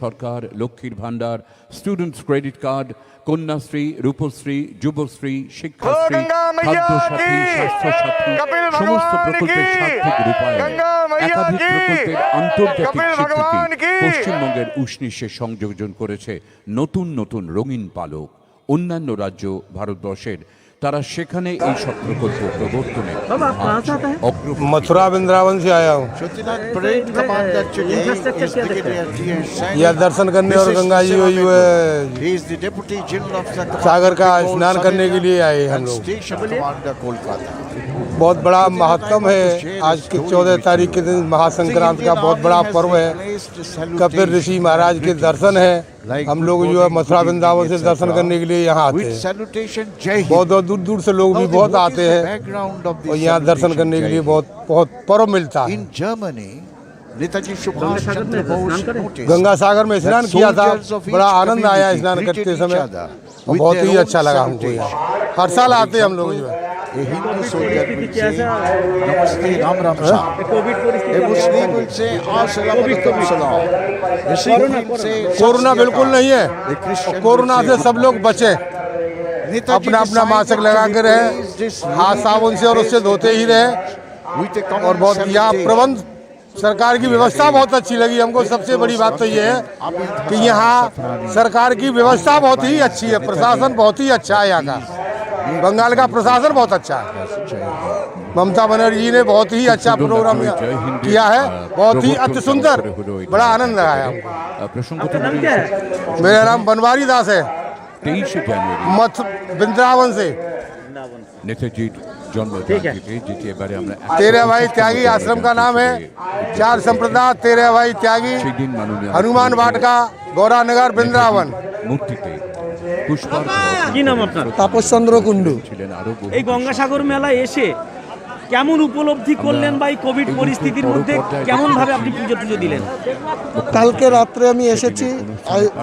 সরকার, লক্ষ্মীর ভাণ্ডার, students credit card, Kanyashree, Rupashree, Yuvashree, Shikshashree, Khadyasathi, Swasthyasathi সমস্ত প্রকল্পের সার্থক রূপায়ণ, একাধিক প্রকল্পের আন্তর্জাতিক স্বীকৃতি পশ্চিমবঙ্গের উষ্ণিশে সংযোজন করেছে নতুন নতুন রঙিন পালক। অন্যান্য রাজ্য ভারতবর্ষের তারা সেখানে এই সব প্রকল্প প্রবর্তনে मथुरा वृंदावन से आया हूँ। यह दर्शन करने और गंगा जी हुई है सागर का स्नान करने के लिए आए हम लोग। बहुत बड़ा महत्व है। आज की 14 तारीख के दिन महासंक्रांति का बहुत बड़ा पर्व है। कपिल ऋषि महाराज के दर्शन है। हम लोग जो है मथुरा वृंदावन से दर्शन करने के लिए यहाँ आते हैं। बहुत दूर दूर से लोग भी बहुत आते हैं और यहाँ दर्शन करने के लिए बहुत बहुत पर्व मिलता है। गंगा सागर में स्नान किया था, बड़ा आनंद आया स्नान करते समय, बहुत ही अच्छा लगा हमको। यहाँ हर साल आते हैं हम लोग जो है। हिंदू सोल्जर नमस्ते राम राम शाह मुस्लिम से कोरोना बिल्कुल नहीं है। कोरोना से सब लोग बचे, अपना अपना मास्क लगा के रहे, हाथ साबुन से और उससे धोते ही रहे। और बहुत यहाँ प्रबंध सरकार की व्यवस्था बहुत अच्छी लगी हमको। सबसे बड़ी बात तो ये है कि यहाँ सरकार की व्यवस्था बहुत ही अच्छी है, प्रशासन बहुत ही अच्छा है। यहाँ का बंगाल का प्रशासन बहुत अच्छा है। ममता बनर्जी ने बहुत ही अच्छा प्रोग्राम किया है, बहुत ही अति सुंदर, बड़ा आनंद आया हमको। मेरा नाम बनवारी दास है, 23 जनवरी वृंदावन से। नेताजी जन्म तेरे भाई त्यागी आश्रम का नाम है। 4 संप्रदाय तेरे भाई त्यागी, हनुमान वाटिका, गौरानगर, वृंदावन। মূর্তিতে কি নাম আপনার? তাপস চন্দ্র কুন্ডু। এই গঙ্গাসাগর মেলায় এসে কেমন উপলব্ধি করলেন বা এই কোভিড পরিস্থিতির মধ্যে কেমন ভাবে আপনি পুজো দিলেন? কালকে রাত্রে আমি এসেছি,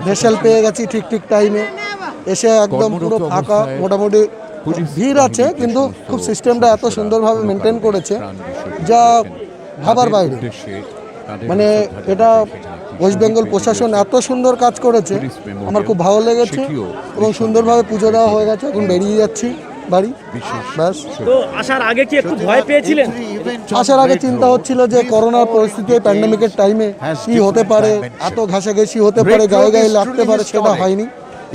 ভেসেল পেয়ে গেছি ঠিক টাইমে এসে, একদম পুরো ফাঁকা, মোটামুটি ভিড় আছে কিন্তু খুব সিস্টেমটা এত সুন্দরভাবে মেনটেন করেছে যা ভাবার বাইরে। মানে এটা ওয়েস্ট বেঙ্গল প্রশাসন এত সুন্দর কাজ করেছে, আমার খুব ভালো লেগেছে এবং সুন্দরভাবে পুজো দেওয়া হয়ে গেছে। এখন বেরিয়ে যাচ্ছি বাড়ি। ব্যাস। তো আসার আগে কি একটু ভয় পেয়েছিলেন? আসার আগে চিন্তা হচ্ছিল যে করোনার পরিস্থিতি, প্যান্ডেমিকের টাইমে কি হতে পারে, এত ঘাসাঘাসি হতে পারে, গায়ে গায়ে লাগতে পারে, সেটা হয়নি।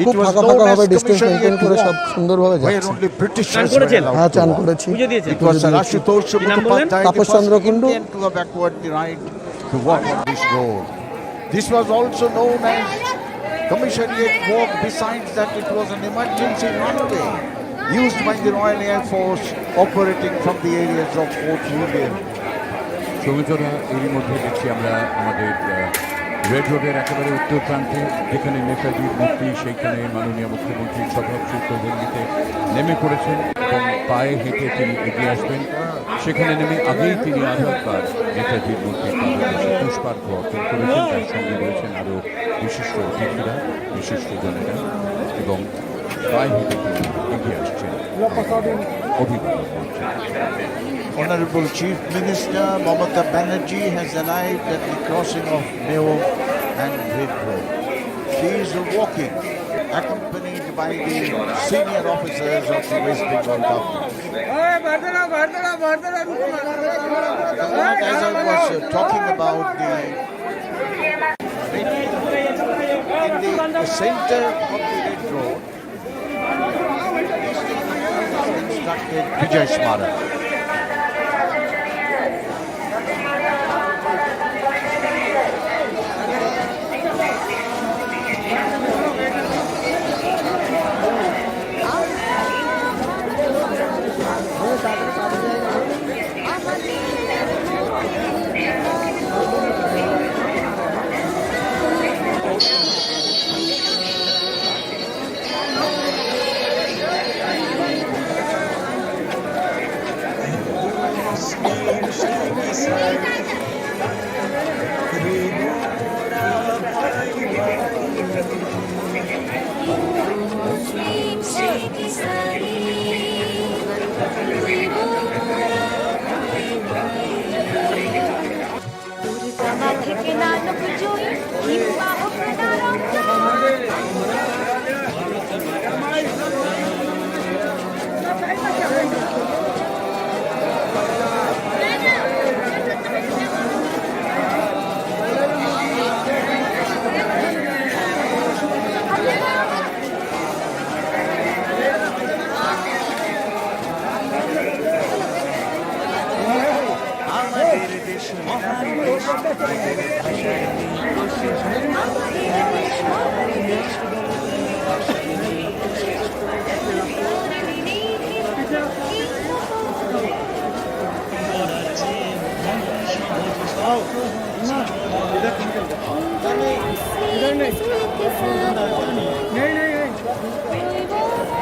খুব ফাঁকা ভাবে ডিস্টেন্স মেনটেন করে সব সুন্দরভাবে যাচ্ছে। হ্যাঁ, চান করেছি। তাপস চন্দ্র Kundu. This was also known as Commissariat Walk. Besides that, it was an emergency runway used by the Royal Air Force operating from the areas of Fort William. সৌমিত্ররা, এরই মধ্যে দেখছি আমরা আমাদের রেড রোডের একেবারে উত্তর প্রান্তে, যেখানে নেতাজির মূর্তি, সেইখানে মাননীয় মুখ্যমন্ত্রী স্বভাবসূত্র ভঙ্গিতে নেমে পড়েছেন এবং পায়ে হেঁটে তিনি এগিয়ে আসবেন। সেখানে নেমে আগেই তিনি আধার কার্ড নেতাজির মূর্তির পাদদেশে পুষ্পার্ঘ্য অর্পণ করেছেন। তার সঙ্গে রয়েছেন আরও বিশিষ্ট অতিথিরা, বিশিষ্টজনেরা, এবং পায়ে হেঁটে তিনি এগিয়ে আসছেন অভিবাদন মঞ্চে। Honorable Chief Minister Mamata Banerjee has arrived at the crossing of Meo and Red Road. She is walking, accompanied by the senior officers of the West Bengal government. As I was talking about in the center of the Red Road, constructed Vijay Smarak.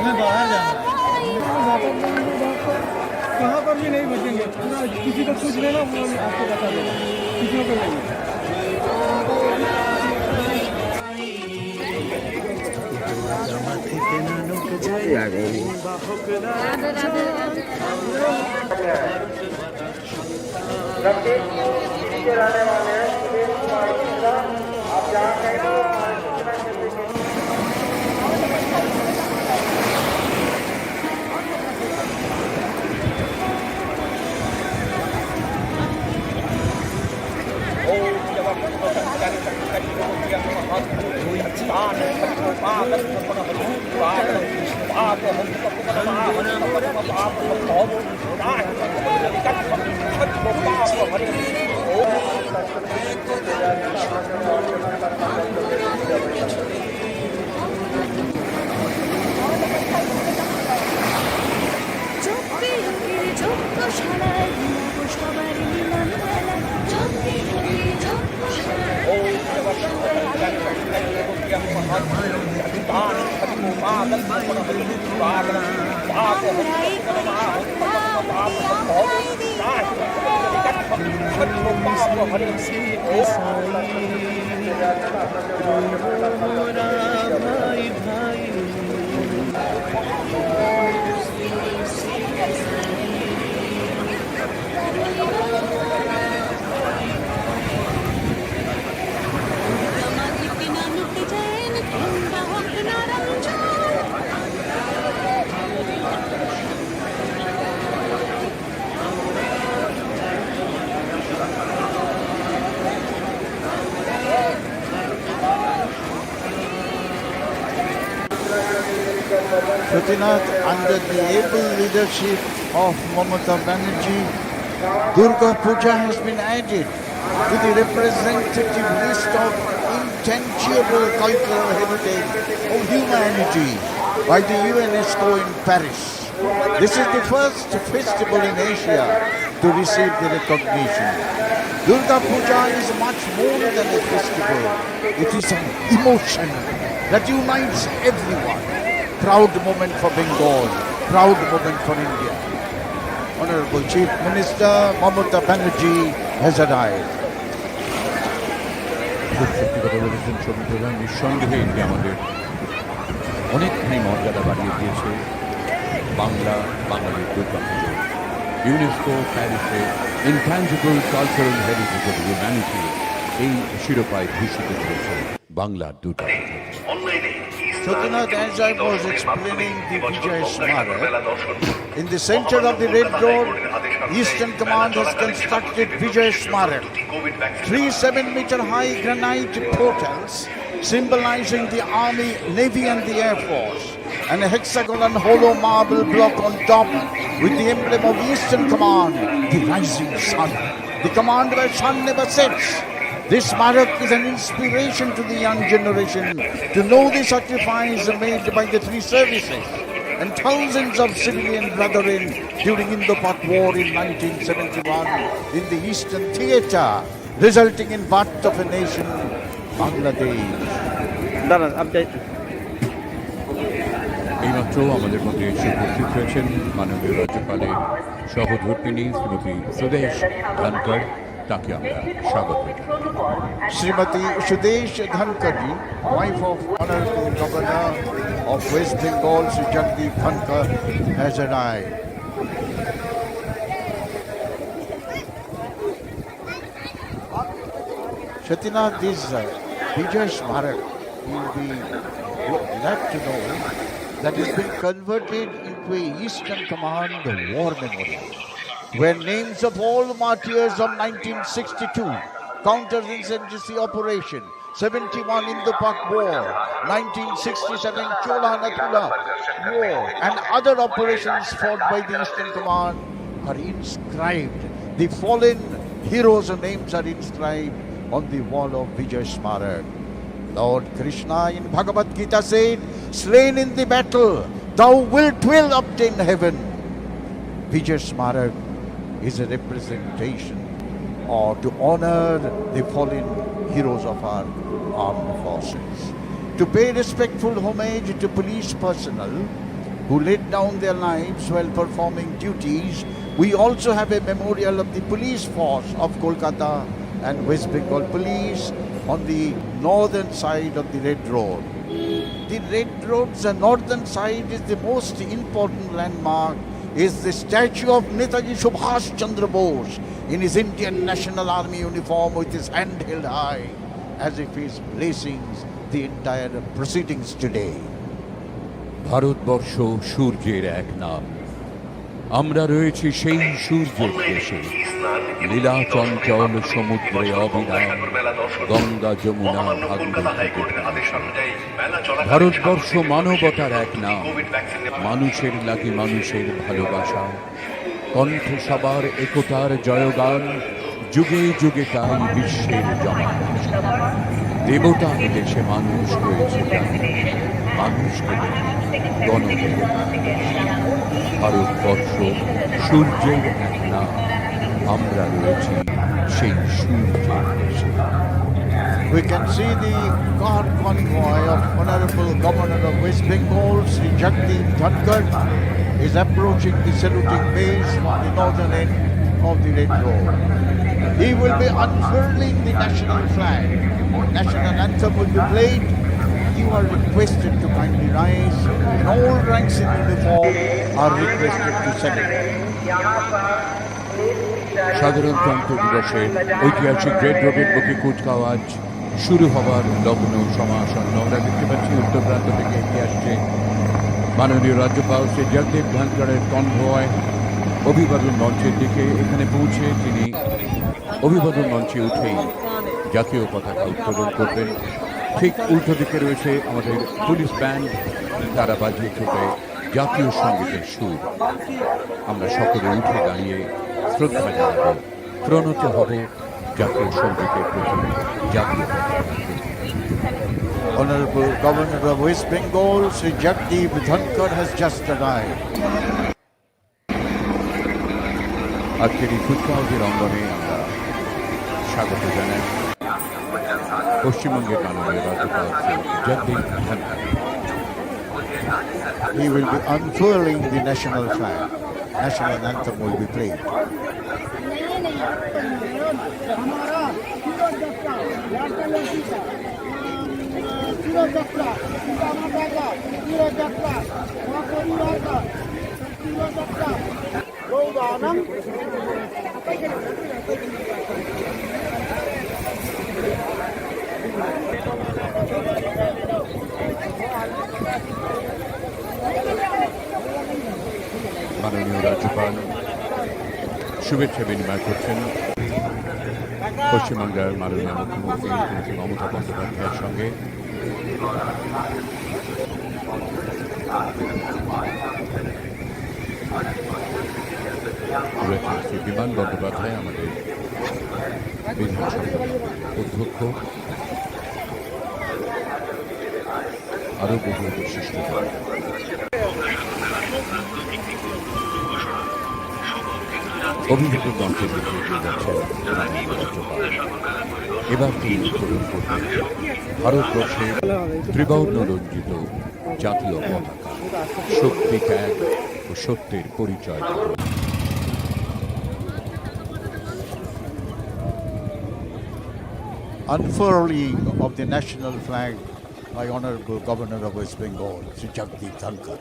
हमें बाहर जाना है। कहाँ पर भी नहीं बचेंगे, पूरा किसी को पूछ लेना, वो आपको बता देगा, किसी को नहीं। Pratinath, under the able leadership of Mamata Banerjee, Durga Puja has been added to the representative list of intangible cultural heritage of humanity by the UNESCO in Paris. This is the first festival in Asia to receive the recognition. Durga Puja is much more than a festival. It is an emotion that unites everyone. Proud moment for Bengal, proud moment for India. Honorable Chief Minister Mamata Banerjee has arrived. খুব সত্যি কথা বলেছেন ছবি প্রধান, নিঃসন্দেহে এটি আমাদের অনেকখানি মর্যাদা বাড়িয়ে দিয়েছে। বাঙালির দুর্গা পুজো ইউনেস্কো প্যারিসে intangible cultural heritage of humanity এই শিরোপায় ভূষিত করেছে বাংলার দুর্গা পুজো। Pratinath, as I was explaining the Vijay Smarak, in the center of the Red Road, Eastern Command has constructed Vijay Smarak, 3 7-meter high granite portals symbolizing the Army, Navy and the Air Force, and a hexagonal hollow marble block on top with the emblem of Eastern Command, the rising sun, the command where sun never sets. This Smarak is an inspiration to the young generation to know the sacrifice made by the 3 services and thousands of civilian brethren during Indo-Pak War in 1971 in the Eastern Theatre, resulting in birth of a nation, Bangladesh. এইমাত্র আমাদের মধ্যে এসে উপস্থিত হয়েছেন মাননীয় রাজ্যপালের সহধর্মিণী শ্রীমতী সুদেশ ধানকর, তাকে আমরা স্বাগত জানাই। Srimati Sudesh Dhankarji, wife of Honorable Governor of West Bengal, Sri Jagdeep Dhankar, has arrived. Shatinath, this Vijay Smarak, you'll be glad to know that it's been converted into a Eastern Command War Memorial, where names of all martyrs of 1962, counterinsurgency operation, 71 Indo-Pak War, 1967 Chola-Nathula War, and other operations fought by the Eastern Command are inscribed. The fallen heroes' names are inscribed on the wall of Vijay Smarak. Lord Krishna in Bhagavad Gita said, slain in the battle, thou wilt will obtain heaven. Vijay Smarak is a representation or to honor the fallen heroes of our armed forces. To pay respectful homage to police personnel who laid down their lives while performing duties, we also have a memorial of the police force of Kolkata and West Bengal Police on the northern side of the Red Road. The Red Road's northern side is the most important landmark, is the statue of Netaji Subhash Chandra Bose in his Indian National Army uniform with his hand held high as if he is blessing the entire proceedings today. Bharatvarsha সূর্যের এক নাম, আমরা রয়েছি সেই সূর্যের দেশে, লীলা চঞ্চল সমুদ্রে অবিরাম, গঙ্গা যমুনা ভাগীরথী। ভারতবর্ষ মানবতার এক নাম, মানুষের লাগি মানুষের ভালোবাসা, কণ্ঠে সবার একতার জয়গান, যুগে যুগে তাই বিশ্বের জমা। দেবতার দেশে মানুষ হয়েছে মানুষকে গণদেবতা। ভারতবর্ষ সূর্যের এক নাম, আমরা রয়েছি সেই সূর্যের দেশে। We can see the car convoy of Honorable Governor of West Bengal, Sri Jagdeep Dhankar, is approaching the saluting base from the northern end of the Red Road. He will be unfurling the national flag. National anthem will be played. You are requested to kindly rise, and all ranks in uniform are requested to celebrate. সাধারণতন্ত্র দিবসে ঐতিহাসিক red রোডের বুকে কুচকাওয়াজ শুরু হওয়ার লগ্ন সমাসন্ন। আমরা দেখতে পাচ্ছি উত্তর প্রান্ত থেকে এগিয়ে আসছে মাননীয় রাজ্যপাল শ্রী জগদীপ ধনখড়ের কনভয় অভিবাদন মঞ্চের দিকে। এখানে পৌঁছে তিনি অভিবাদন মঞ্চে উঠেই জাতীয় পতাকা উত্তোলন করবেন। ঠিক উল্টো দিকে রয়েছে আমাদের পুলিশ ব্যান্ড, তারা বাজিয়ে চলবে জাতীয় সঙ্গীতের সুর। আমরা সকলে উঠে দাঁড়িয়ে শ্রদ্ধা জানাব, প্রণত হব জাতীয় সঙ্গীতের প্রতি, জাতীয় পতাকার প্রতি। Honorable Governor of West Bengal, Sri Jagdeep Dhankar has just arrived. আজকের এই কুচকাওয়াজের অঙ্গনে আমরা স্বাগত জানাই পশ্চিমবঙ্গের মাননীয় রাজ্যপাল Shri Jagdeep Dhankhar. He will be unfurling the national flag. National anthem will be played. মাননীয় রাজ্যপাল শুভেচ্ছা বিনিময় করছেন পশ্চিমবঙ্গের মাননীয় মুখ্যমন্ত্রী শ্রী মমতা বন্দ্যোপাধ্যায়ের সঙ্গে। রয়েছেন শ্রী বিমান বন্দ্যোপাধ্যায়, আমাদের বিধানসভার অধ্যক্ষ, আরও বহু বিশিষ্টজন। অভিভাবক মঞ্চের দিকে এগিয়ে যাচ্ছেন মাননীয় রাজ্যপাল। এবার তিনি উত্তোলন করবেন ভারতবর্ষের ত্রিবর্ণ রঞ্জিত জাতীয় পতাকা, শক্তি, ত্যাগ ও সত্যের পরিচয়। Unfurling of the national flag by Honorable Governor of West Bengal, Sri Jagdeep Dhankar.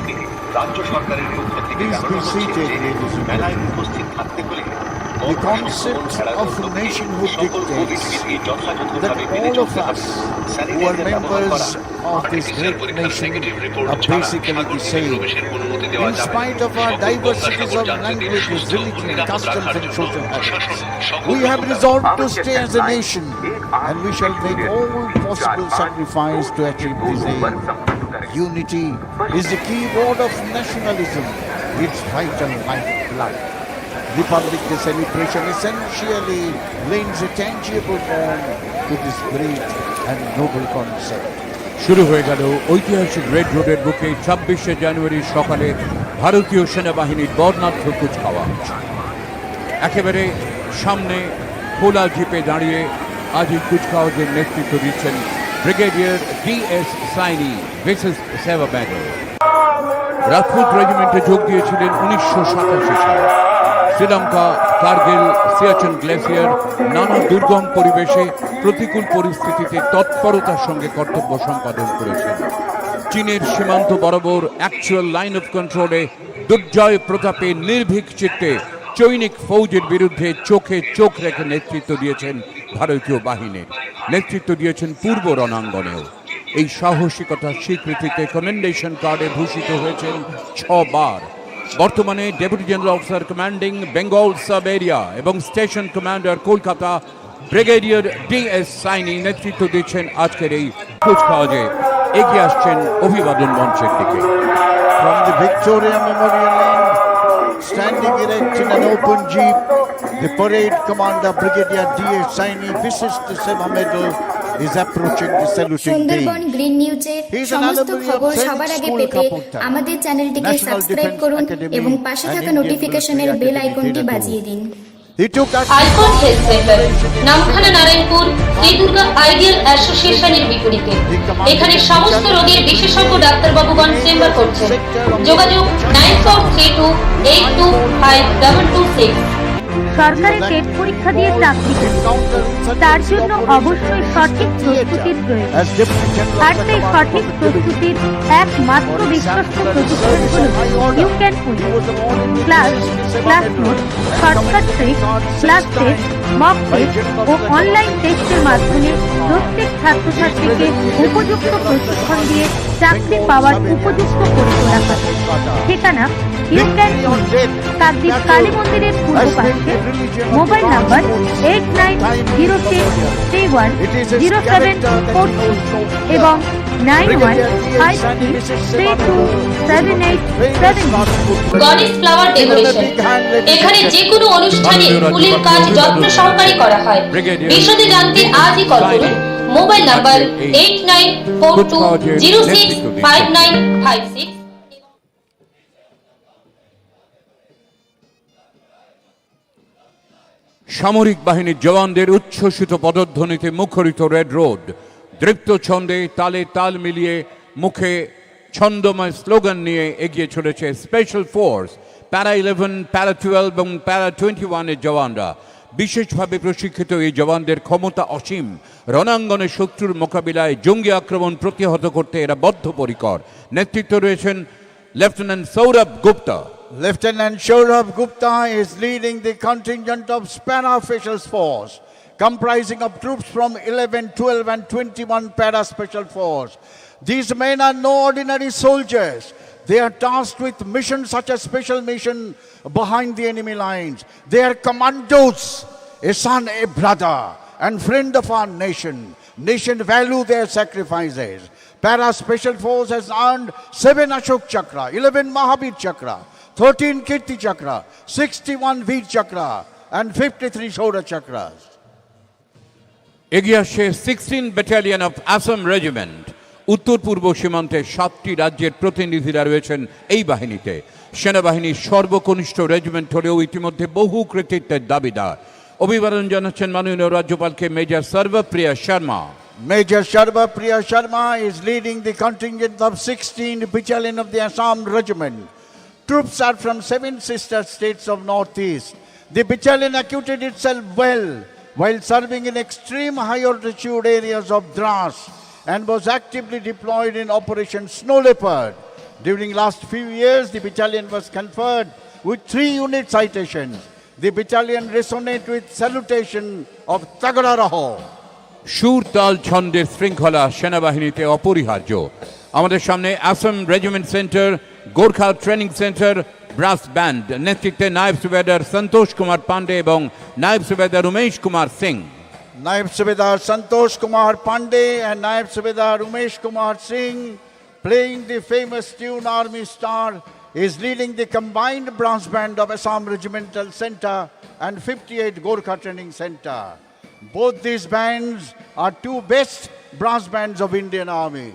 কর্মী রাজ্য সরকারের পক্ষ থেকে Please be seated, ladies and মেলায় gentlemen. উপস্থিত থাকতে হলে The concept of nationhood dictates that all of us who are members of this great nation are basically the same. In spite of our diversities of languages, religion, customs and social habits, we have resolved to stay as a nation, and we shall make all possible sacrifice to achieve this aim. Unity is the key word of nationalism, its vital lifeblood. Republic Day celebration essentially lends a tangible form to this great and noble concept. শুরু হয়ে গেল ঐতিহাসিক red রোডের বুকে 26শে জানুয়ারি সকালে ভারতীয় সেনাবাহিনীর বর্ণাঢ্য কুচকাওয়াজ। একেবারে সামনে খোলা জিপে দাঁড়িয়ে আজ এই কুচকাওয়াজের নেতৃত্ব দিচ্ছেন ব্রিগেডিয়ার DS সাইনি ভিসেস সেবা ব্যাগল। রাজপুত রেজিমেন্টে যোগ দিয়েছিলেন 1987 সালে। শ্রীলঙ্কা, কার্গিল, সিয়াচেন গ্লেসিয়ার নানা দুর্গম পরিবেশে প্রতিকূল পরিস্থিতিতে তৎপরতার সঙ্গে কর্তব্য সম্পাদন করেছেন। চীনের সীমান্ত বরাবর অ্যাকচুয়াল লাইন অফ কন্ট্রোলে দুর্জয় প্রতাপে নির্ভীক চিত্তে চৈনিক ফৌজের বিরুদ্ধে চোখে চোখ রেখে নেতৃত্ব দিয়েছেন ভারতীয় বাহিনীর, নেতৃত্ব দিয়েছেন পূর্ব রণাঙ্গনেও। এই সাহসিকতার স্বীকৃতিতে কমেন্ডেশন কার্ডে ভূষিত হয়েছেন 6 বার। বর্তমানে deputy general officer commanding Bengal sub area এবং station commander Kolkata brigadier DS Saini নেতৃত্ব দিচ্ছেন আজকের এই কুচকাওয়াজে। এগিয়ে আসছেন অভিবাদন মঞ্চের দিকে। From the Victoria Memorial Land, standing erect in an open jeep, the parade commander Brigadier DS Saini visits the Seva Medal is approaching the saluting Sundarban day. Green নিউজের সমস্ত খবর সবার আগে পেতে আমাদের চ্যানেলটিকে সাবস্ক্রাইব করুন এবং পাশে থাকা নোটিফিকেশনের বেল আইকনটি বাজিয়ে দিন। He took icon health centre Namkhana Narayanpur Shri Durga ideal অ্যাসোসিয়েশনের বিপরীতে এখানে সমস্ত রোগের বিশেষজ্ঞ ডাক্তারবাবুগণ চেম্বার করছেন। যোগাযোগ 9432825226। সরকারি টেট পরীক্ষা দিয়ে চাকরি তার জন্য অবশ্যই সঠিক প্রস্তুতির প্রয়োজন। আর সেই সঠিক প্রস্তুতির একমাত্র বিশ্বস্ত প্রতিষ্ঠান হল you can class note, shortcut trick, class test, mock test ও অনলাইন টেস্টের মাধ্যমে প্রত্যেক ছাত্রছাত্রীকে উপযুক্ত প্রশিক্ষণ দিয়ে চাকরি পাওয়ার উপযুক্ত করে তোলা হয়। ঠিকানা ইউ ক্যান কাকদ্বীপ কালী মন্দিরের পূর্ব পাশে। মোবাইল নাম্বার 8906310742 এবং 9153327870। গণেশ ফ্লাওয়ার ডেকোরেশন এখানে যে কোনো অনুষ্ঠানে ফুলের কাজ যত্ন সহকারে করা হয়। বিশদে জানতে আজই কল করুন। Mobile number 8942065956। সামরিক বাহিনীর জওয়ানদের উচ্ছ্বসিত পদধ্বনিতে মুখরিত রেড রোড। দৃপ্ত ছন্দে তালে তাল মিলিয়ে মুখে ছন্দময় স্লোগান নিয়ে এগিয়ে চলেছে স্পেশাল ফোর্স, প্যারা 11, প্যারা 12 এবং প্যারা 21 এর জওয়ানরা। বিশেষভাবে প্রশিক্ষিত এই জওয়ানদের ক্ষমতা অসীম। রণাঙ্গনে শত্রুর মোকাবিলায় জঙ্গি আক্রমণ প্রতিহত করতে এরা বদ্ধপরিকর। নেতৃত্ব রয়েছেন lieutenant Sourav Gupta. Lieutenant Saurabh Gupta is leading the contingent of Para Special Force, comprising of troops from 11, 12 and 21 Para Special Force. These men are no ordinary soldiers. They are tasked with missions such as special mission behind the enemy lines. They are commandos, a son, a brother and friend of our nation. Nation value their sacrifices. Para Special Force has earned 7 Ashok Chakra, 11 Mahavir Chakra, 13 Kirti Chakra, 61 Veer Chakra and 53 Shoda Chakras. এগিয়ে আসছে 16 battalion of Assam regiment. উত্তর পূর্ব সীমান্তে 7টি রাজ্যের প্রতিনিধিরা রয়েছেন এই বাহিনীতে। সেনাবাহিনীর সর্বকনিষ্ঠ রেজিমেন্ট হলেও ইতিমধ্যে বহু কৃতিত্বের দাবিদার। অভিবাদন জানাচ্ছেন মাননীয় রাজ্যপালকে major Sarvapriya Sharma. Major Sarvapriya Sharma is leading the contingent of 16th Battalion of the Assam Regiment. Troops are from 7 sister states of Northeast. The battalion acquitted itself well while serving in extreme high altitude areas of Dras and was actively deployed in Operation Snow Leopard. During last few years, the battalion was conferred with 3 unit citations. The battalion resonated with salutation of Tagada Raho. সুর তাল ছন্দের শৃঙ্খলা সেনাবাহিনীতে অপরিহার্য। আমাদের সামনে Assam regiment centre, Gorkha training centre, brass band নেতৃত্বে নায়েব সুবেদার সন্তোষ কুমার পান্ডে এবং নায়েব সুবেদার Umesh Kumar Singh. Naib Subedar Santosh Kumar Pandey and Naib Subedar Umesh Kumar Singh, playing the famous tune Army Star, is leading the combined brass band of Assam Regimental Centre and 58 Gorkha Training Centre. Both these bands are 2 best brass bands of Indian Army.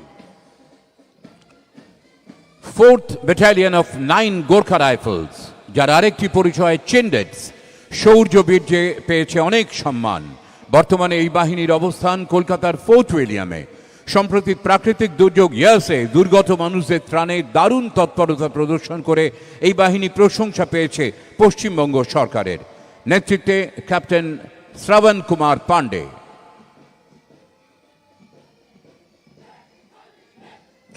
4th Battalion of 9 Gorkha Rifles, যার আরেকটি পরিচয় চিন্ডেটস, শৌর্য বীর্যে পেয়েছে অনেক সম্মান। বর্তমানে এই বাহিনীর অবস্থান কলকাতার ফোর্ট উইলিয়ামে। সম্প্রতি প্রাকৃতিক দুর্যোগ ইয়াসে দুর্গত মানুষদের ত্রাণে দারুণ তৎপরতা প্রদর্শন করে এই বাহিনী প্রশংসা পেয়েছে পশ্চিমবঙ্গ সরকারের। নেতৃত্বে captain Shravan Kumar Pandey.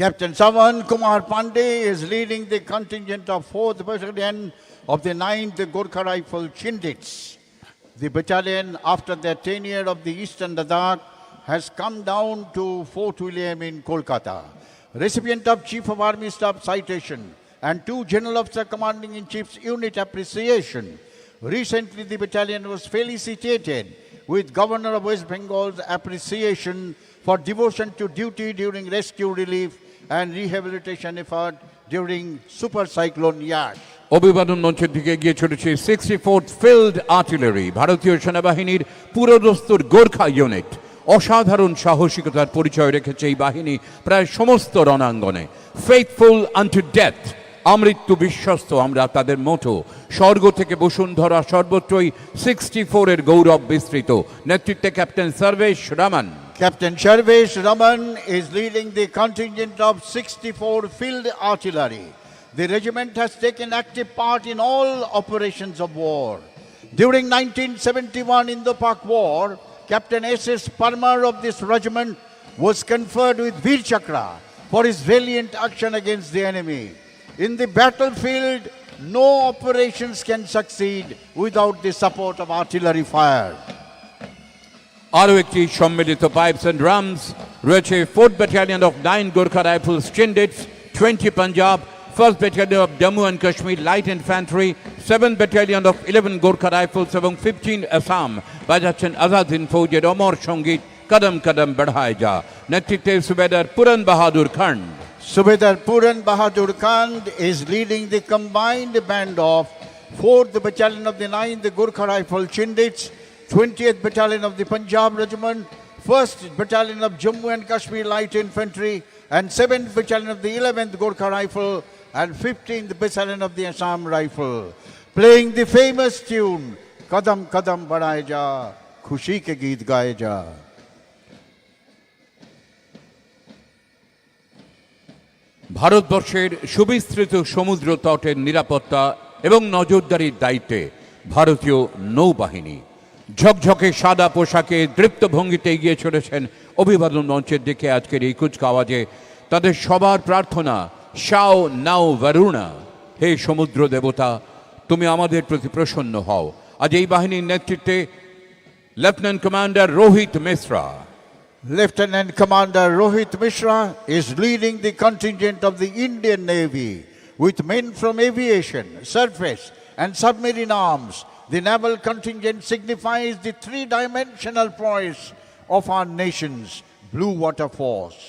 Captain Savan Kumar Pandey is leading the contingent of 4th Battalion of the 9th Gorkha Rifle Chindits. The battalion, after their tenure of the Eastern Ladakh, has come down to Fort William in Kolkata. Recipient of Chief of Army Staff citation and 2 General Officer Commanding in Chief's Unit Appreciation. Recently, the battalion was felicitated with Governor of West Bengal's appreciation for devotion to duty during rescue relief and rehabilitation effort during Super Cyclone Yash. অভিবাদন মঞ্চের দিকে এগিয়ে চলেছে 64th field artillery, ভারতীয় সেনাবাহিনীর পুরোদস্তুর Gorkha unit. অসাধারণ সাহসিকতার পরিচয় রেখেছে এই বাহিনী প্রায় সমস্ত রণাঙ্গনে। ফেইথফুল আনটু ডেথ, আমৃত্যু বিশ্বস্ত আমরা তাদের মোটো। স্বর্গ থেকে বসুন্ধরা সর্বত্রই 64-এর গৌরব বিস্তৃত। নেতৃত্বে captain Sarvesh Raman. Captain Sarvesh Raman is leading the contingent of 64 Field Artillery. The regiment has taken active part in all operations of war. During 1971 Indo-Pak War, Captain S.S. Parmar of this regiment was conferred with Veer Chakra for his valiant action against the enemy. In the battlefield, no operations can succeed without the support of artillery fire. আরও একটি সম্মিলিত pipes and drums রয়েছে 4th Battalion of 9 Gorkha Rifles Chindits, 20 Punjab, 1st Battalion of Jammu and Kashmir Light Infantry, 7th Battalion of 11 Gorkha Rifles এবং 15 আসাম বাজাচ্ছেন আজাদিন ফৌজের অমর সঙ্গীত কদম কদম বঢ়ায় যা। নেতৃত্বে সুবেদার পুরন বাহাদুর খান। Subedar Puran Bahadur Khan is leading the combined band of 4th Battalion of the 9th Gorkha Rifle Chindits, 20th Battalion of the Punjab Regiment, 1st Battalion of Jammu and Kashmir Light Infantry, and 7th Battalion of the 11th Gorkha Rifle, and 15th Battalion of the Assam Rifle, playing the famous tune, Kadam Kadam Badhaye Ja, Khushi Ke Geet Gaye Ja. ভারতবর্ষের সুবিস্তৃত সমুদ্র তটের নিরাপত্তা এবং নজরদারির দায়িত্বে ভারতীয় নৌবাহিনী ঝকঝকে সাদা পোশাকে দৃপ্ত ভঙ্গিতে এগিয়ে চলেছেন অভিবাদন মঞ্চের দিকে। আজকের এই কুচকাওয়াজে তাদের সবার প্রার্থনা, শাও নাও বরুণা, হে সমুদ্র দেবতা তুমি আমাদের প্রতি প্রসন্ন হও। আজ এই বাহিনীর নেতৃত্বে lieutenant commander Rohit Mishra. Lieutenant Commander Rohit Mishra is leading the contingent of the Indian Navy with men from aviation, surface and submarine arms. The naval contingent signifies the 3-dimensional prowess of our nation's blue water force.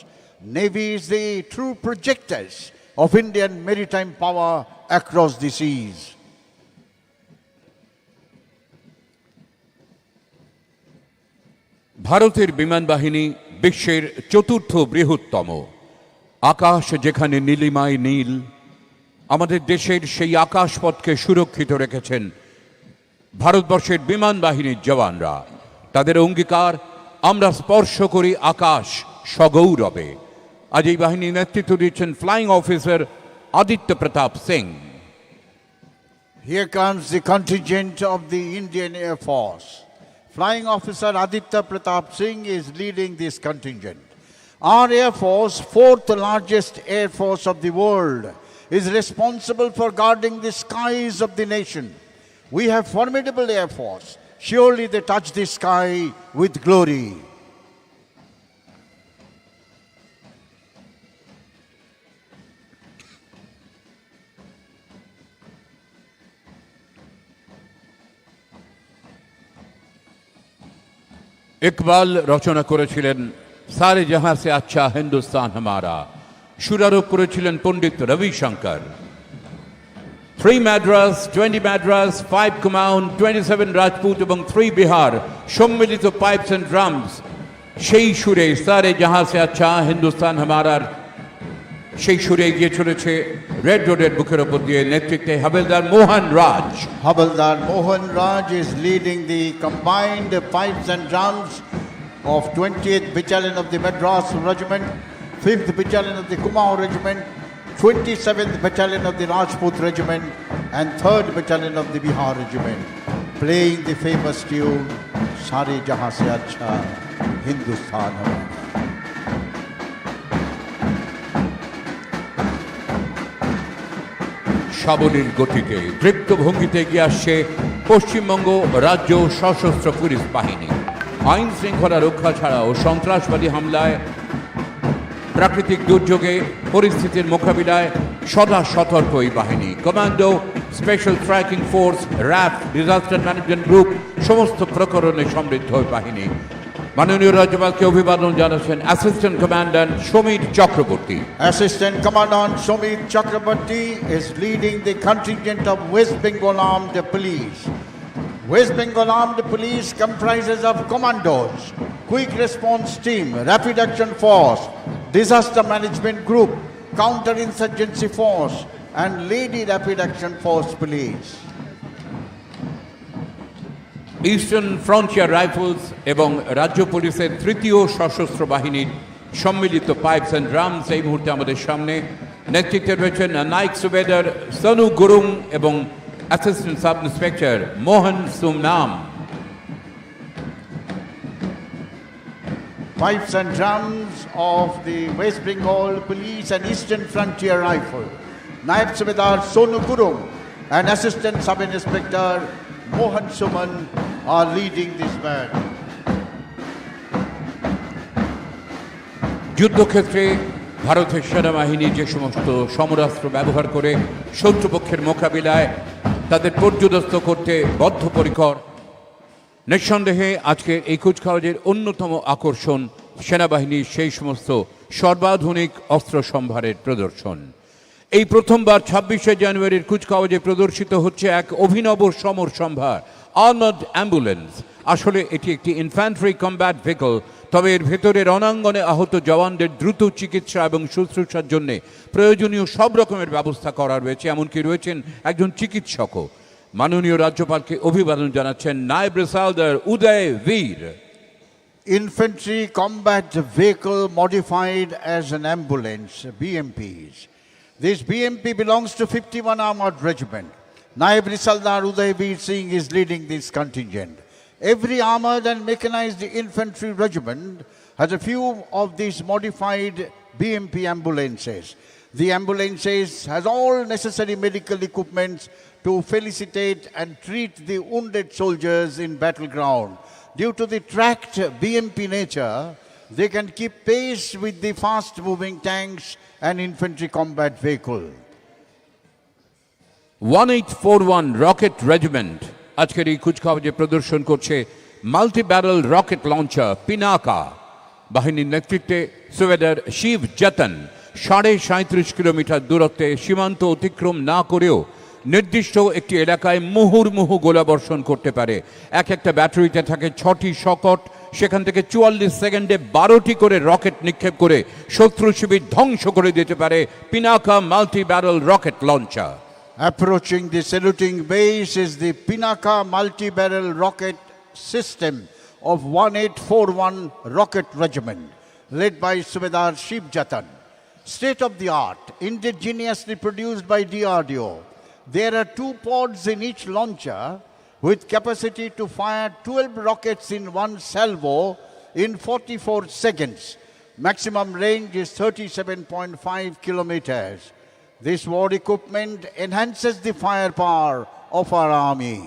Navy is the true projectors of Indian maritime power across the seas. ভারতের বিমান বাহিনী বিশ্বের 4র্থ বৃহত্তম। আকাশ যেখানে নীলিমায় নীল, আমাদের দেশের সেই আকাশপথকে সুরক্ষিত রেখেছেন ভারতবর্ষের বিমান বাহিনীর জওয়ানরা। তাদের অঙ্গীকার, আমরা স্পর্শ করি আকাশ সগৌরবে। আজ এই বাহিনীর নেতৃত্ব দিচ্ছেন flying officer Aditya Pratap Singh. Here comes the contingent of the Indian Air Force. Flying Officer Aditya Pratap Singh is leading this contingent. Our Air Force, fourth largest Air Force of the world, is responsible for guarding the skies of the nation. We have formidable Air Force. Surely they touch the sky with glory. Iqbal রচনা করেছিলেন সারে জাহাঁ সে আচ্ছা হিন্দুস্তান হামারা, সুরারোপ করেছিলেন পণ্ডিত রবিশঙ্কর। 3 মাদ্রাস, 20 মাদ্রাস, 5 কুমাউন, 27 রাজপুত এবং 3 বিহার সম্মিলিত pipes and drums সেই সুরে সারে জাহাঁ সে আচ্ছা হিন্দুস্তান হামারার সেই সুরে এগিয়ে চলেছে রেড রোডের বুকের ওপর দিয়ে নেতৃত্বে হাবিলদার মোহন রাজ। Havildar Mohan Raj is leading the combined pipes and drums of 20th Battalion of the Madras Regiment, 5th Battalion of the Kumaon Regiment, 27th Battalion of the Rajput Regiment, and 3rd Battalion of the Bihar Regiment, playing the famous tune Sare Jahan Se Acha Hindustan Hamara. সাবলীল গতিতে দৃপ্ত ভঙ্গিতে এগিয়ে আসছে পশ্চিমবঙ্গ রাজ্য সশস্ত্র police বাহিনী। আইন শৃঙ্খলা রক্ষা ছাড়াও সন্ত্রাসবাদী হামলায়, প্রাকৃতিক দুর্যোগে পরিস্থিতির মোকাবিলায় সদা সতর্ক এই বাহিনী। Commando, special tracking force, RAB, disaster management group সমস্ত প্রকরণে সমৃদ্ধ এই বাহিনী। মাননীয় রাজ্যপালকে অভিবাদন জানাচ্ছেন assistant commandant Samir Chakraborty. Assistant Commandant Somit Chakrabarti is leading the contingent of West Bengal Armed Police. West Bengal Armed Police comprises of commandos, Quick Response Team, Rapid Action Force, Disaster Management Group, Counter-Insurgency Force, and Lady Rapid Action Force Police. Eastern frontier rifles এবং রাজ্য পুলিশের তৃতীয় সশস্ত্র বাহিনীর সম্মিলিত pipes and drums এই মুহূর্তে আমাদের সামনে। নেতৃত্বে রয়েছেন নাইক সুবেদার সনু গুরুং এবং অ্যাসিস্ট্যান্ট সাব ইন্সপেক্টর মোহন সুমনাম। Pipes and drums of the West Bengal Police and Eastern Frontier Rifle, Naib Subedar Sonu Gurung and Assistant Sub Inspector Mohan Suman are leading this band. যুদ্ধক্ষেত্রে ভারতের সেনাবাহিনী যে সমস্ত সমরাস্ত্র ব্যবহার করে শত্রুপক্ষের মোকাবিলায় তাদের পর্যুদস্ত করতে বদ্ধপরিকর, নিঃসন্দেহে আজকে এই কুচকাওয়াজের অন্যতম আকর্ষণ সেনাবাহিনীর সেই সমস্ত সর্বাধুনিক অস্ত্র সম্ভারের প্রদর্শন। এই প্রথমবার 26শে জানুয়ারির কুচকাওয়াজে প্রদর্শিত হচ্ছে এক অভিনব সমর সম্ভার, আর্মার্ড অ্যাম্বুলেন্স। আসলে এটি একটি ইনফ্যান্ট্রি কমব্যাট ভেহিকল, তবে এর ভেতরে রণাঙ্গনে আহত জওয়ানদের দ্রুত চিকিৎসা এবং শুশ্রূষার জন্য প্রয়োজনীয় সব রকমের ব্যবস্থা করা রয়েছে, এমনকি রয়েছেন একজন চিকিৎসকও। মাননীয় রাজ্যপালকে অভিবাদন জানাচ্ছেন নায়েব রেসালদার উদয় বীর। Infantry Combat Vehicle Modified as an Ambulance, BMPs. This BMP belongs to 51 Armored Regiment. Naib Risaldar Uday Veer Singh is leading this contingent. Every armored and mechanized infantry regiment has a few of these modified BMP ambulances. The ambulances has all necessary medical equipment to felicitate and treat the wounded soldiers in battleground. Due to the tracked BMP nature, they can keep pace with the fast-moving tanks and infantry combat vehicle. 1841 rocket regiment আজকের এই কুচকাওয়াজে প্রদর্শন করছে multi barrel rocket launcher Pinaka. বাহিনীর নেতৃত্বে সুবেদার শিব যতন 37.5 kilometre দূরত্বে সীমান্ত অতিক্রম না করেও নির্দিষ্ট একটি এলাকায় মুহুর্মুহু গোলাবর্ষণ করতে পারে। একটা ব্যাটারিতে থাকে 6টি শকট, সেখান থেকে 44 সেকেন্ডে 12টি করে রকেট নিক্ষেপ করে শত্রু শিবির ধ্বংস করে দিতে পারে Pinaka multi barrel rocket launcher. Approaching the saluting base is the Pinaka multi-barrel rocket system of 1841 Rocket Regiment, led by Subedar Shiv Jatan. State-of-the-art, indigenously produced by DRDO. There are 2 pods in each launcher with capacity to fire 12 rockets in one salvo in 44 seconds. Maximum range is 37.5 kilometers. This war equipment enhances the firepower of our army.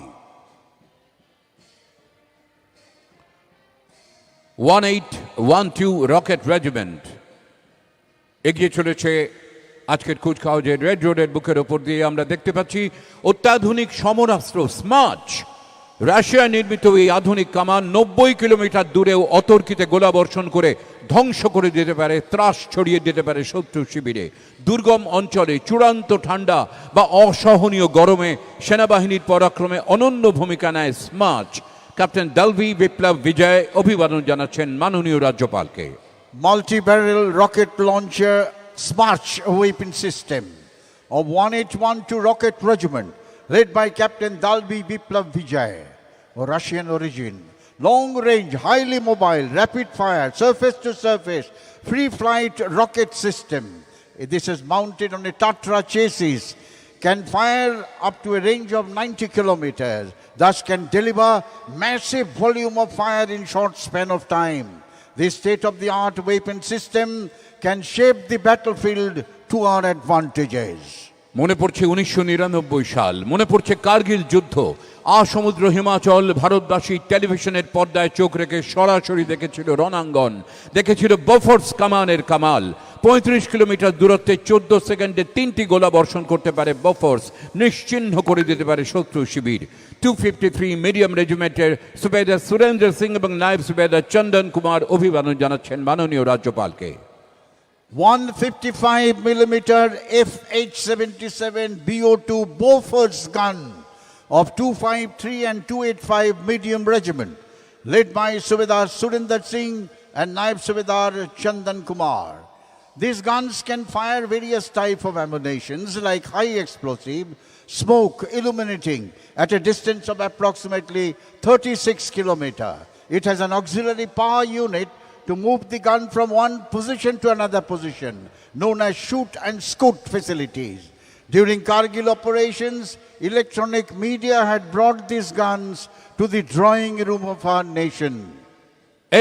1812 rocket regiment এগিয়ে চলেছে আজকের কুচকাওয়াজের red রোডের বুকের ওপর দিয়ে। আমরা দেখতে পাচ্ছি অত্যাধুনিক সমরাস্ত্র স্মার্চ, রাশিয়া নির্মিত এই আধুনিক কামান 90 কিলোমিটার দূরেও অতর্কিতে গোলাবর্ষণ করে ধ্বংস করে দিতে পারে, ত্রাস ছড়িয়ে দিতে পারে শত্রু শিবিরে। দুর্গম অঞ্চলে চূড়ান্ত ঠান্ডা বা অসহনীয় গরমে সেনাবাহিনীর পরাক্রমে অনন্য ভূমিকা নেয় স্মার্চ। ক্যাপ্টেন ডালভি বিপ্লব বিজয় অভিবাদন জানাচ্ছেন মাননীয় রাজ্যপালকে। Multi-barrel rocket launcher Smarch weapon system of 1812 Rocket Regiment led by Captain Dalbi Biplav Vijay, of Russian origin. Long range, highly mobile, rapid fire, surface to surface, free flight rocket system. This is mounted on a Tatra chassis, can fire up to a range of 90 kilometers, thus can deliver massive volume of fire in short span of time. This state-of-the-art weapon system can shape the battlefield to our advantages. মনে পড়ছে 1999 সাল, মনে পড়ছে কার্গিল যুদ্ধ। আসমুদ্র হিমাচল ভারতবাসী টেলিভিশনের পর্দায় চোখ রেখে সরাসরি দেখেছিল রণাঙ্গন, দেখেছিল বফোর্স কামানের কামাল। 35 কিলোমিটার দূরত্বে 14 সেকেন্ডে 3টি গোলা বর্ষণ করতে পারে বফোর্স, নিশ্চিহ্ন করে দিতে পারে শত্রু শিবির। 253 মিডিয়াম রেজিমেন্টের সুবেদার সুরেন্দ্র সিং এবং নায়েব সুবেদার চন্দন কুমার অভিবাদন জানাচ্ছেন মাননীয় রাজ্যপালকে। 155 millimeter FH-77 BO2 Bofors gun of 253 and 285 medium regiment, led by Subedar Surinder Singh and Naib Subedar Chandan Kumar. These guns can fire various types of ammunitions like high explosive, smoke, illuminating at a distance of approximately 36 kilometers. It has an auxiliary power unit to move the gun from one position to another position, known as shoot and scoot facilities. During Kargil operations, electronic media had brought these guns to the drawing room of our nation.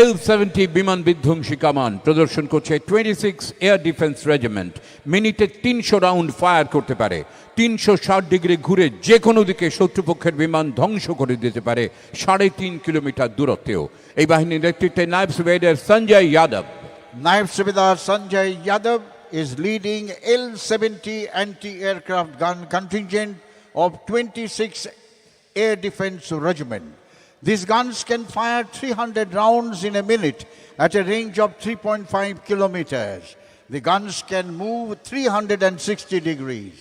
L-70 বিমান বিধ্বংসী কামান প্রদর্শন করছে 26 air defence regiment. মিনিটে 300 round fire করতে পারে। 360 degree ঘুরে যে কোনো দিকে শত্রুপক্ষের বিমান ধ্বংস করে দিতে পারে 3.5 কিলোমিটার দূরত্বেও। এই বাহিনীর নেতৃত্বে নায়েব সুবেদার Sanjay Yadav. Naib Subedar Sanjay Yadav is leading L-70 anti-aircraft gun contingent of 26 Air Defense Regiment. These guns can fire 300 rounds in a minute at a range of 3.5 kilometers. The guns can move 360 degrees.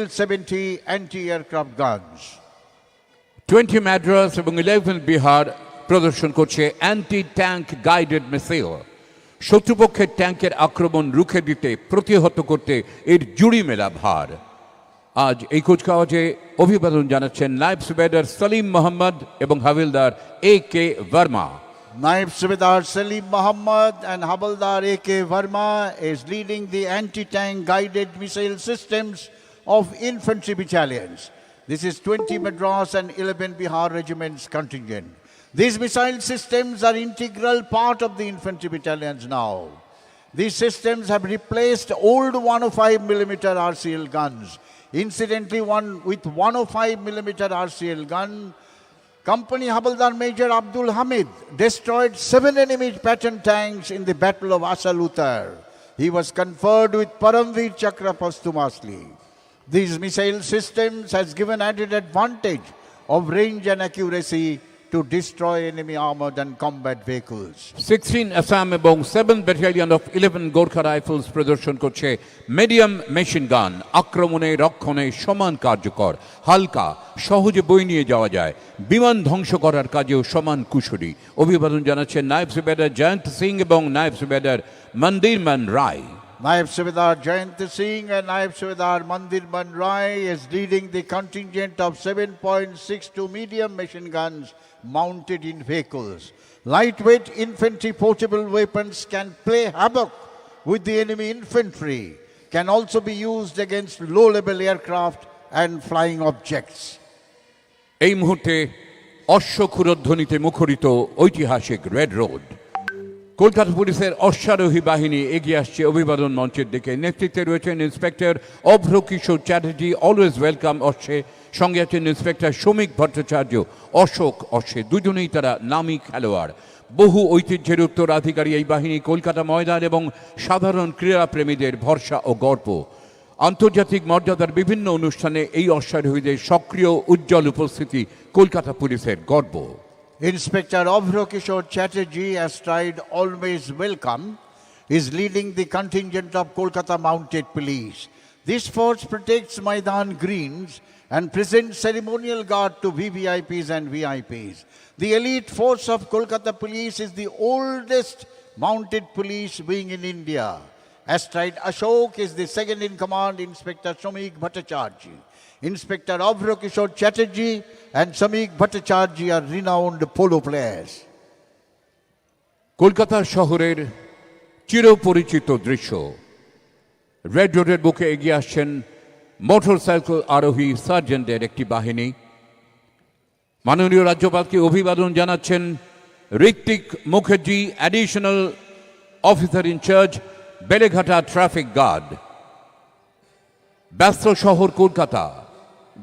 L-70 anti-aircraft guns. 20 Madras এবং 11 বিহার প্রদর্শন করছে anti tank guided missile. শত্রুপক্ষের ট্যাঙ্কের আক্রমণ রুখে দিতে, প্রতিহত করতে এর জুড়ি মেলা ভার। আজ এই কুচকাওয়াজে অভিবাদন জানাচ্ছেন নায়েব সুবেদার সলিম মোহাম্মদ এবং হাবিলদার AK Verma. Naib Subedar Salim Muhammad and Havildar AK Verma is leading the anti-tank guided missile systems of infantry battalions. This is 20 Madras and 11 Bihar regiments contingent. These missile systems are integral part of the infantry battalions now. These systems have replaced old 105mm RCL guns. Incidentally, one with 105mm RCL gun, Company Havildar Major Abdul Hamid destroyed 7 enemy pattern tanks in the Battle of Asalutar. He was conferred with Paramveer Chakra posthumously. These missile systems has given added advantage of range and accuracy to destroy enemy armored and combat vehicles. 16 Assam এবং 7 battalion of 11 Gorkha rifles প্রদর্শন করছে medium machine gun. আক্রমণে রক্ষণে সমান কার্যকর, হালকা, সহজে বই নিয়ে যাওয়া যায়, বিমান ধ্বংস করার কাজেও সমান কুশলী। অভিবাদন জানাচ্ছেন নায়েব সুবেদার জয়ন্ত সিং এবং নায়েব সুবেদার মন্দিরমান রায়। Naib Subedar Jayant Singh and Naib Subedar Mandirman Rai is leading the contingent of 7.62 medium machine guns mounted in vehicles. Lightweight infantry portable weapons can play havoc with the enemy infantry, can also be used against low-level aircraft and flying objects. এই মুহূর্তে অশ্বক্ষুরধ্বনিতে মুখরিত ঐতিহাসিক red road. Kolkata পুলিশের অশ্বারোহী বাহিনী এগিয়ে আসছে অভিবাদন মঞ্চের দিকে। নেতৃত্বে রয়েছেন ইন্সপেক্টর অভ্র কিশোর চ্যাটার্জি, অলওয়েজ ওয়েলকাম অশ্বে। সঙ্গে আছেন ইন্সপেক্টর শ্রমিক ভট্টাচার্য, অশোক অশ্বে। দুজনেই তারা নামী খেলোয়াড়। বহু ঐতিহ্যের উত্তরাধিকারী এই বাহিনী কলকাতা ময়দান এবং সাধারণ ক্রীড়াপ্রেমীদের ভরসা ও গর্ব। আন্তর্জাতিক মর্যাদার বিভিন্ন অনুষ্ঠানে এই অশ্বারোহীদের সক্রিয় উজ্জ্বল উপস্থিতি কলকাতা পুলিশের গর্ব। Inspector Abhro Kishore Chatterjee, astride always welcome, is leading the contingent of Kolkata Mounted Police. This force protects Maidan Greens and presents ceremonial guard to VVIPs and VIPs. The elite force of Kolkata Police is the oldest mounted police wing in India. Astride Ashok is the second in command, Inspector Shomik Bhattacharjee. Inspector Abhro Kishore Chatterjee and Samik Bhattacharjee are renowned polo players. Kolkata শহরের চিরপরিচিত দৃশ্য। Red রোডের বুকে এগিয়ে আসছেন motorcycle আরোহী সার্জেন্টদের একটি বাহিনী। মাননীয় রাজ্যপালকে অভিবাদন জানাচ্ছেন Ritwik Mukherjee, additional officer in charge, Beleghata traffic guard. ব্যস্ত শহর কলকাতা,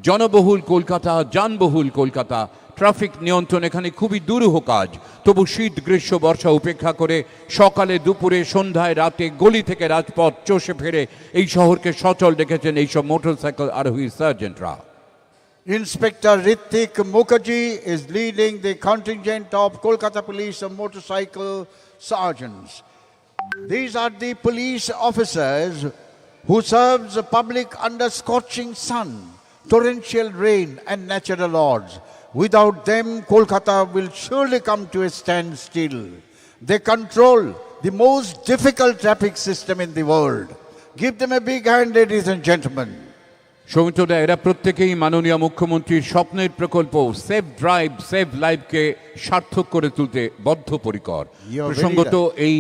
জনবহুল কলকাতা, যানবহুল কলকাতা, ট্রাফিক নিয়ন্ত্রণ এখানে খুবই দুরূহ কাজ। তবু শীত, গ্রীষ্ম, বর্ষা উপেক্ষা করে সকালে, দুপুরে, সন্ধ্যায়, রাতে গলি থেকে রাজপথ চষে ফেরে এই শহরকে সচল রেখেছেন এইসব মোটরসাইকেল আরোহী সার্জেন্টরা। Inspector Rittik Mukherjee is leading the contingent of Kolkata Police motorcycle sergeants. These are the police officers who serves the public under scorching sun, torrential rain and natural odds. Without them, Kolkata will surely come to a standstill. They control the most difficult traffic system in the world. Give them a big hand, ladies and gentlemen. সৌমিত্রদা, এরা প্রত্যেকেই মাননীয় মুখ্যমন্ত্রীর স্বপ্নের প্রকল্প save drive save লাইফকে সার্থক করে তুলতে বদ্ধপরিকর। প্রসঙ্গত এই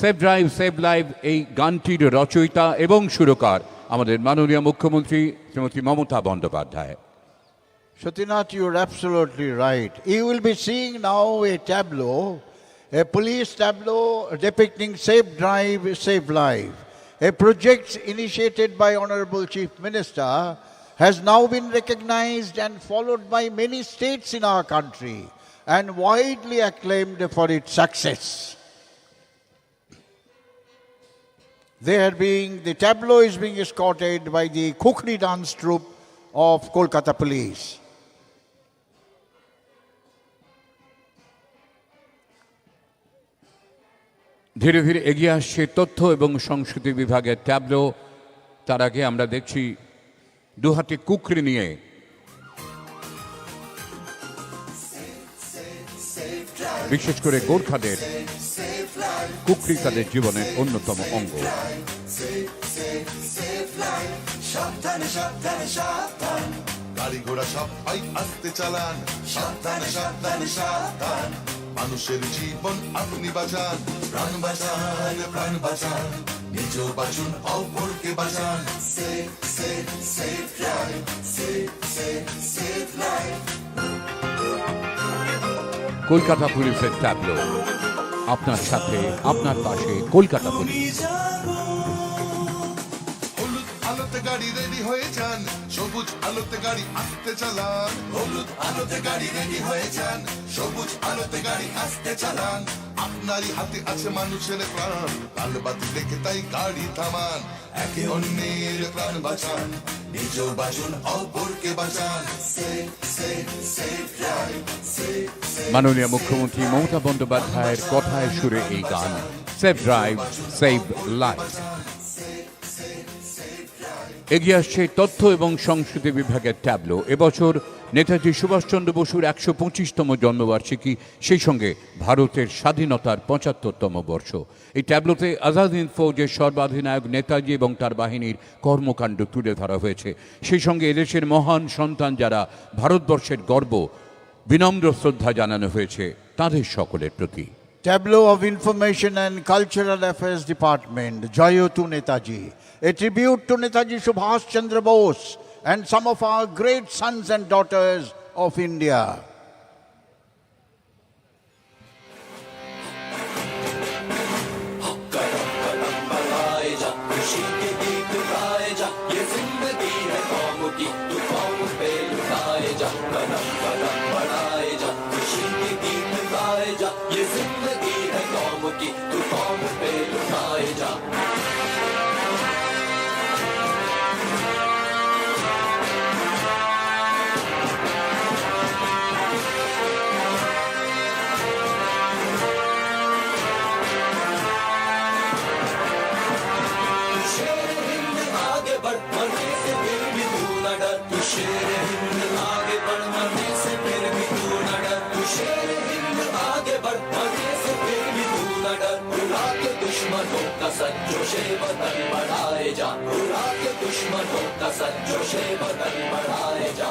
সেভ ড্রাইভ সেভ লাইফ এই গানটির রচয়িতা এবং সুরকার আমাদের মাননীয় মুখ্যমন্ত্রী Shrimati Mamata Bandyopadhyay. Satyanath, you're absolutely right. You will be seeing now a tableau, a police tableau depicting Safe Drive, Save Life. A project initiated by Honorable Chief Minister has now been recognized and followed by many states in our country and widely acclaimed for its success. The tableau is being escorted by the Kukri dance troupe of Kolkata Police. ধীরে ধীরে এগিয়ে আসছে তথ্য এবং সংস্কৃতি বিভাগের tableau. তার আগে আমরা দেখছি দুহাতে কুকরি নিয়ে বিশেষ করে গোর্খাদের কুকরি তাদের জীবনের অন্যতম অঙ্গ। গাড়ি ঘোড়া সব পাই আস্তে চালান, সাবধানে সাবধানে সাবধান। মানুষের জীবন আপনি বাঁচান, প্রাণ বাঁচান, প্রাণ বাঁচান, নিজেও বাঁচুন, অপরকে বাঁচান। Save save save drive, save save save life. Kolkata পুলিশের ট্যাবলো, আপনার সাথে, আপনার পাশে কলকাতা পুলিশ। হলুদ আলোতে গাড়ি রেডি হয়ে যান, সবুজ আলোতে গাড়ি আস্তে চালান। হলুদ আলোতে গাড়ি রেডি হয়ে যান, সবুজ আলোতে গাড়ি আস্তে চালান। আপনারই হাতে আছে মানুষের প্রাণ, লালবাতি দেখে তাই গাড়ি থামান। একে অন্যের প্রাণ বাঁচান, নিজেও বাঁচুন, অপরকে বাঁচান। Save save save drive, save save. মাননীয় মুখ্যমন্ত্রী মমতা বন্দ্যোপাধ্যায়ের কথায় সুরে এই গান সেভ ড্রাইভ সেভ লাইফ। এগিয়ে আসছে তথ্য এবং সংস্কৃতি বিভাগের ট্যাবলো। এবছর নেতাজি সুভাষচন্দ্র বসুর ১২৫তম জন্মবার্ষিকী, সেই সঙ্গে ভারতের স্বাধীনতার ৭৫তম বর্ষ। এই ট্যাবলোতে আজাদ হিন্দ ফৌজের সর্বাধিনায়ক নেতাজি এবং তার বাহিনীর কর্মকাণ্ড তুলে ধরা হয়েছে। সেই সঙ্গে এদেশের মহান সন্তান যারা ভারতবর্ষের গর্ব, বিনম্র শ্রদ্ধা জানানো হয়েছে তাদের সকলের প্রতি। Tableau of Information and Cultural Affairs Department, Jayo to Netaji. A tribute to Netaji Subhash Chandra Bose and some of our great sons and daughters of India. कदम कदम बढ़ाए जा, खुशी के गीत गाए जा, ये जिंदगी है कौम की, तू कौम पे लुटाए जा।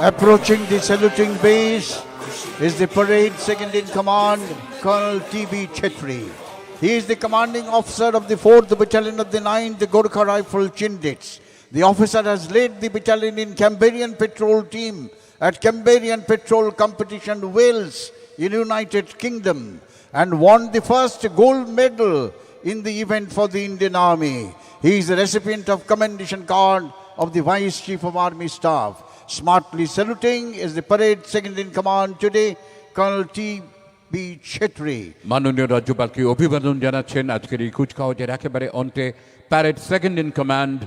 Approaching the saluting base is the parade second in command, Colonel T.B. Chetri. He is the commanding officer of the 4th Battalion of the 9th Gorkha Rifle Chindits. The officer has led the battalion in Cambarian Patrol Team at Cambarian Patrol Competition Wales in United Kingdom and won the first gold medal in the event for the Indian Army. He is the recipient of Commendation Card of the Vice Chief of Army Staff. Smartly saluting is the parade second in command today, Colonel T.B. Chetri. মাননীয় রাজ্যপালকে অভিবাদন জানাচ্ছেন আজকের এই কুচকাওয়াজের একেবারে অন্তে parade second in command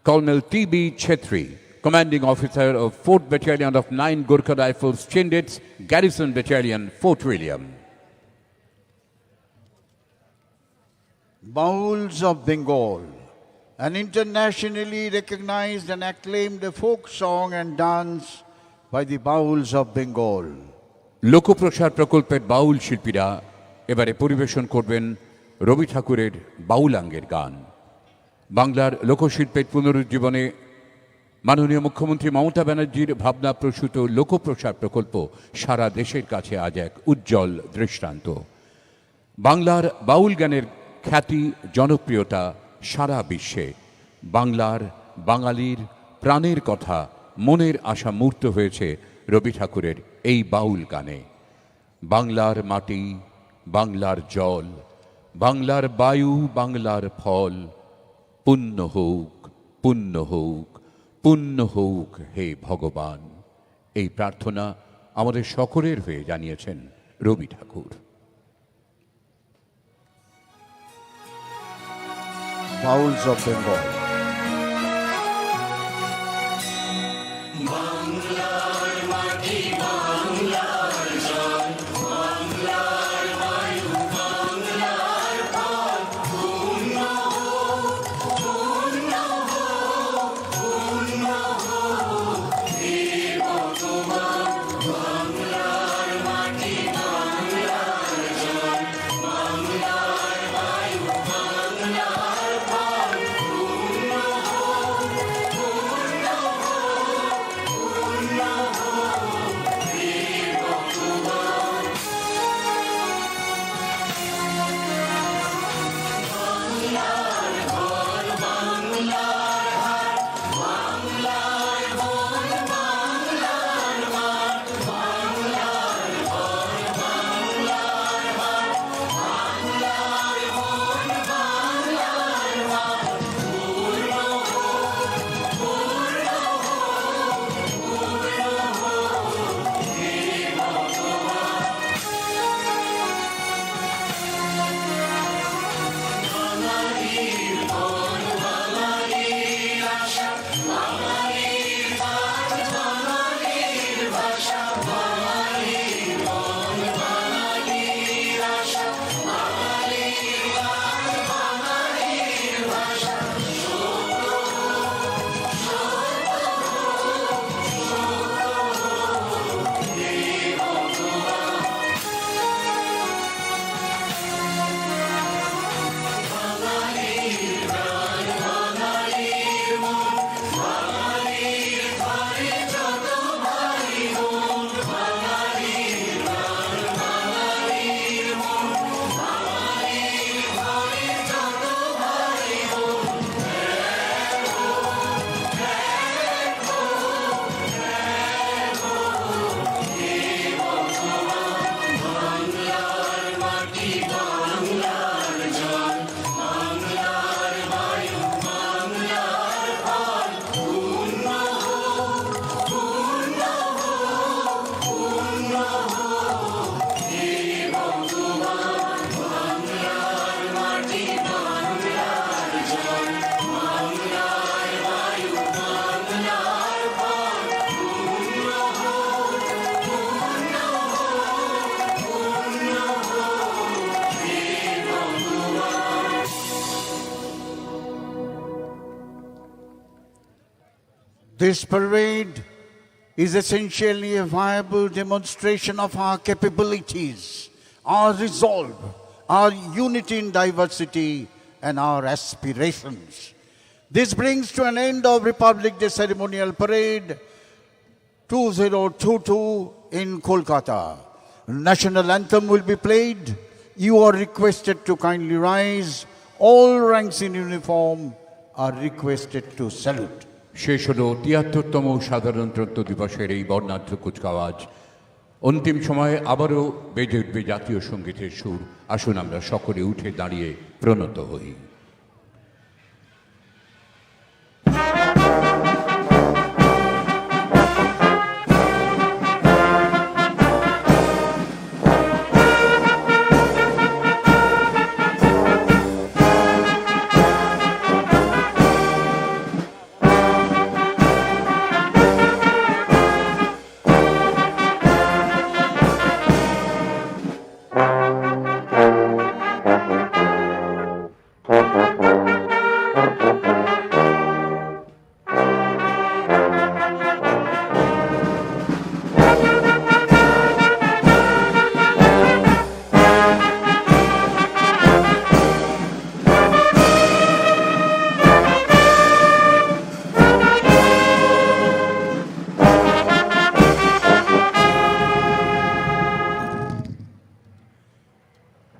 Colonel T.B. Chetri, commanding officer of 4th Battalion of 9 Gorkha Rifles Chindits, Garrison Battalion, Fort William. Bauls of Bengal, an internationally recognized and acclaimed folk song and dance by the Bauls of Bengal. লোকপ্রসার প্রকল্পের বাউল শিল্পীরা এবারে পরিবেশন করবেন রবি ঠাকুরের বাউলাঙ্গের গান। বাংলার লোকশিল্পের পুনরুজ্জীবনে মাননীয় মুখ্যমন্ত্রী মমতা ব্যানার্জির ভাবনাপ্রসূত লোকপ্রসার প্রকল্প সারা দেশের কাছে আজ এক উজ্জ্বল দৃষ্টান্ত। বাংলার বাউল গানের খ্যাতি জনপ্রিয়তা সারা বিশ্বে। বাংলার বাঙালির প্রাণের কথা মনের আশা মূর্ত হয়েছে রবি ঠাকুরের এই বাউল গানে। বাংলার মাটি, বাংলার জল, বাংলার বায়ু, বাংলার ফল, পুণ্য হোক, পুণ্য হোক, পুণ্য হোক হে ভগবান। এই প্রার্থনা আমাদের সকলের হয়ে জানিয়েছেন Rabi Thakur. Bowls of Bengal. This parade is essentially a viable demonstration of our capabilities, our resolve, our unity in diversity, and our aspirations. This brings to an end of Republic Day Ceremonial Parade 2022 in Kolkata. National anthem will be played. You are requested to kindly rise. All ranks in uniform are requested to salute. শেষ হলো ৭৩তম সাধারণতন্ত্র দিবসের এই বর্ণাঢ্য কুচকাওয়াজ। অন্তিম সময়ে আবারও বেজে উঠবে জাতীয় সঙ্গীতের সুর। আসুন আমরা সকলে উঠে দাঁড়িয়ে প্রণত হই।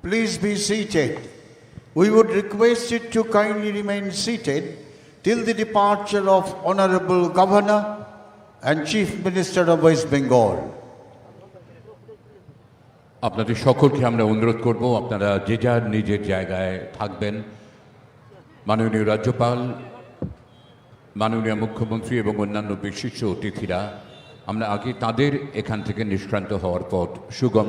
Please be seated. We would request you to kindly remain seated till the departure of Honorable Governor and Chief Minister of West Bengal. আপনাদের সকলকে আমরা অনুরোধ করব আপনারা যে যার নিজের জায়গায় থাকবেন। মাননীয় রাজ্যপাল, মাননীয় মুখ্যমন্ত্রী এবং অন্যান্য বিশিষ্ট অতিথিরা আমরা আগে তাদের এখান থেকে নিষ্ক্রান্ত হওয়ার পর সুগম